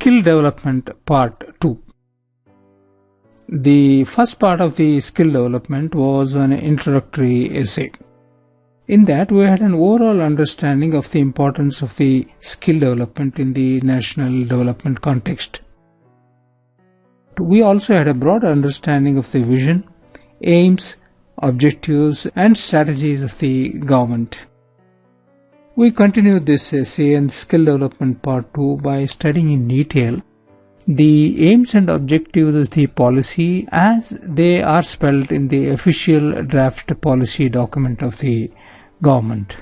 Skill Development Part 2. The first part of the skill development was an introductory essay. In that, we had an overall understanding of the importance of the skill development in the national development context. We also had a broad understanding of the vision, aims, objectives, and strategies of the government. We continued this essay and skill development part 2 by studying in detail the aims and objectives of the policy as they are spelled in the official draft policy document of the government.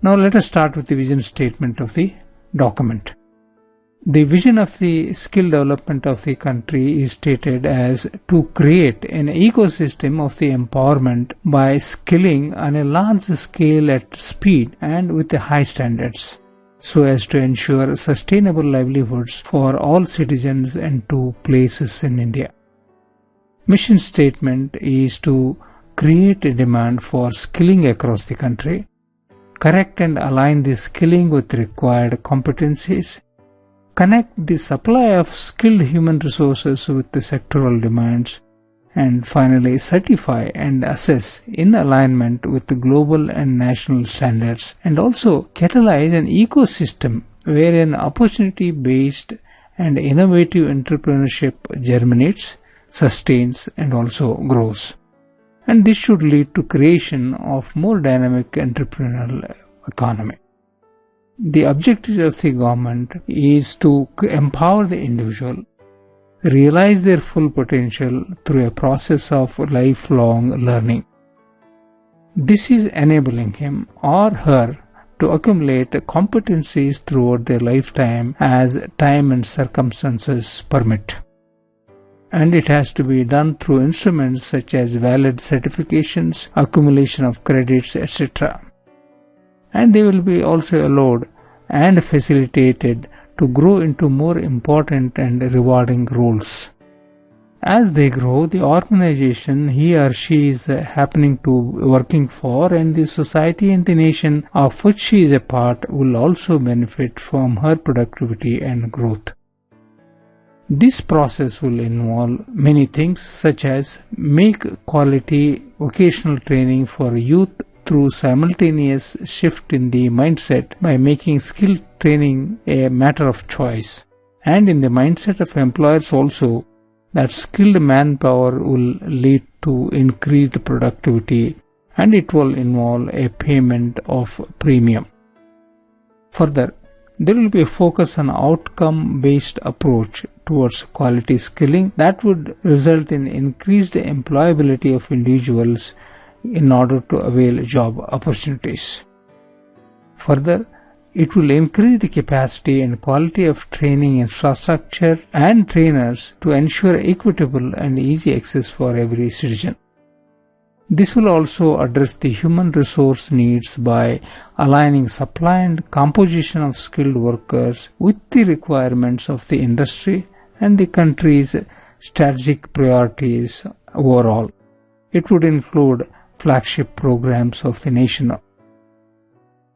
Now let us start with the vision statement of the document. The vision of the skill development of the country is stated as to create an ecosystem of the empowerment by skilling on a large scale at speed and with high standards, so as to ensure sustainable livelihoods for all citizens and to places in India. Mission statement is to create a demand for skilling across the country, correct and align the skilling with required competencies, connect the supply of skilled human resources with the sectoral demands, and finally certify and assess in alignment with the global and national standards, and also catalyze an ecosystem wherein opportunity-based and innovative entrepreneurship germinates, sustains, and also grows. And this should lead to creation of more dynamic entrepreneurial economy. The objective of the government is to empower the individual, realize their full potential through a process of lifelong learning. This is enabling him or her to accumulate competencies throughout their lifetime as time and circumstances permit. And it has to be done through instruments such as valid certifications, accumulation of credits, etc. And they will be also allowed and facilitated to grow into more important and rewarding roles. As they grow, the organization he or she is happening to working for and the society and the nation of which she is a part will also benefit from her productivity and growth. This process will involve many things such as make quality vocational training for youth through simultaneous shift in the mindset by making skill training a matter of choice, and in the mindset of employers also that skilled manpower will lead to increased productivity and it will involve a payment of premium. Further, there will be a focus on outcome-based approach towards quality skilling that would result in increased employability of individuals in order to avail job opportunities. Further, it will increase the capacity and quality of training infrastructure and trainers to ensure equitable and easy access for every citizen. This will also address the human resource needs by aligning supply and composition of skilled workers with the requirements of the industry and the country's strategic priorities overall. It would include flagship programs of the nation.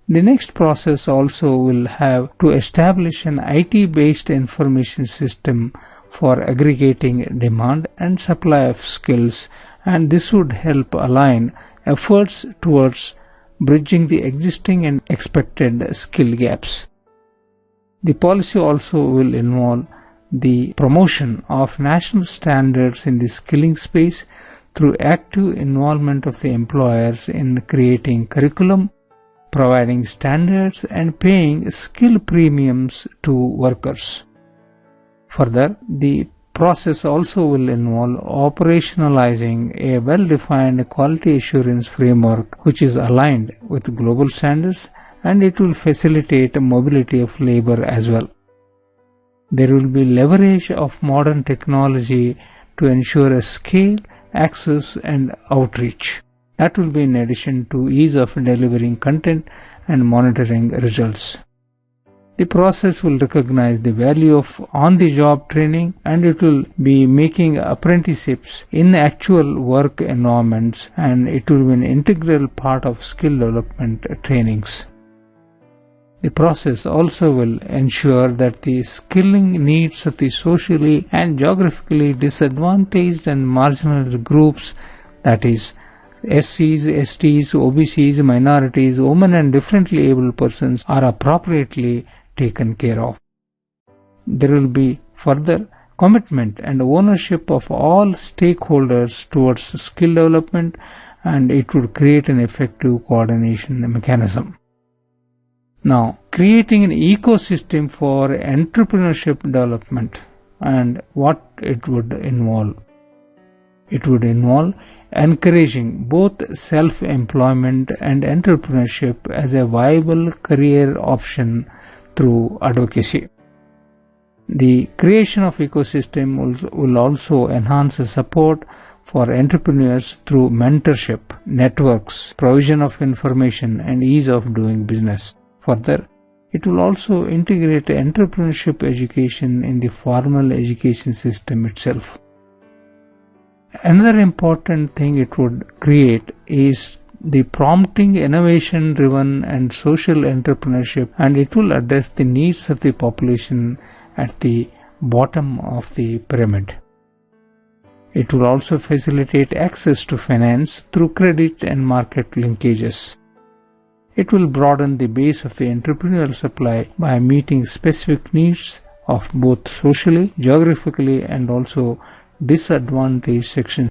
The next process also will have to establish an IT-based information system for aggregating demand and supply of skills, and this would help align efforts towards bridging the existing and expected skill gaps. The policy also will involve the promotion of national standards in the skilling space through active involvement of the employers in creating curriculum, providing standards, and paying skill premiums to workers. Further, the process also will involve operationalizing a well-defined quality assurance framework which is aligned with global standards, and it will facilitate mobility of labor as well. There will be leverage of modern technology to ensure a scale, access, and outreach. That will be in addition to ease of delivering content and monitoring results. The process will recognize the value of on-the-job training, and it will be making apprenticeships in actual work environments, and it will be an integral part of skill development trainings. The process also will ensure that the skilling needs of the socially and geographically disadvantaged and marginal groups, that is, SCs, STs, OBCs, minorities, women and differently abled persons, are appropriately taken care of. There will be further commitment and ownership of all stakeholders towards skill development, and it would create an effective coordination mechanism. Now, creating an ecosystem for entrepreneurship development and what it would involve. It would involve encouraging both self-employment and entrepreneurship as a viable career option through advocacy. The creation of ecosystem will also enhance the support for entrepreneurs through mentorship, networks, provision of information, and ease of doing business. Further, it will also integrate entrepreneurship education in the formal education system itself. Another important thing it would create is the prompting innovation-driven and social entrepreneurship, and it will address the needs of the population at the bottom of the pyramid. It will also facilitate access to finance through credit and market linkages. It will broaden the base of the entrepreneurial supply by meeting specific needs of both socially, geographically, and also disadvantaged sections